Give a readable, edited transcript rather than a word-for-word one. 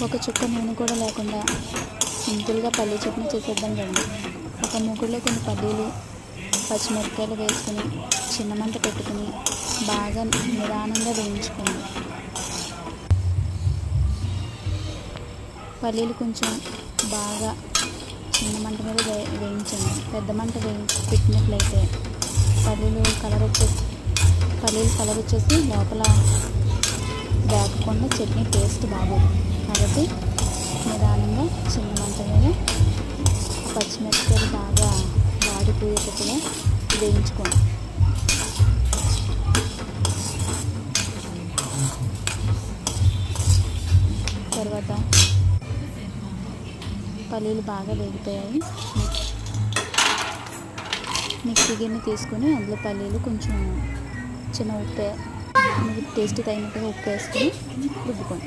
ఒక చుక్క నూనె కూడా లేకుండా సింపుల్గా పల్లీ చట్నీ చేసేద్దాం రండి. ఒక మూకుడులో కొన్ని పల్లీలు, పచ్చిమిరపకాయలు వేసుకుని చిన్న మంట పెట్టుకుని బాగా నిదానంగా వేయించుకోండి. పల్లీలు కొంచెం బాగా చిన్న మంట మీద వేయించండి. పెద్ద మంట పెట్టినట్లయితే పల్లీలు కలర్ వచ్చేసి లోపల వేగకుండా చట్నీ టేస్ట్ బాగోదు. కాబట్టి నిదానంగా చిన్న మంట మీద పచ్చిమిరపకాయలు బాగా వాడిపోయేటట్టుగా వేయించుకోండి. తర్వాత పల్లీలు బాగా వేగిపోయాయి. మిక్సీ గిన్నె తీసుకొని అందులో పల్లీలు కొంచెం చిన్న ఉప్పు, టేస్ట్ తగినట్టుగా ఉప్పు వేసుకొని రుబ్బుకోండి.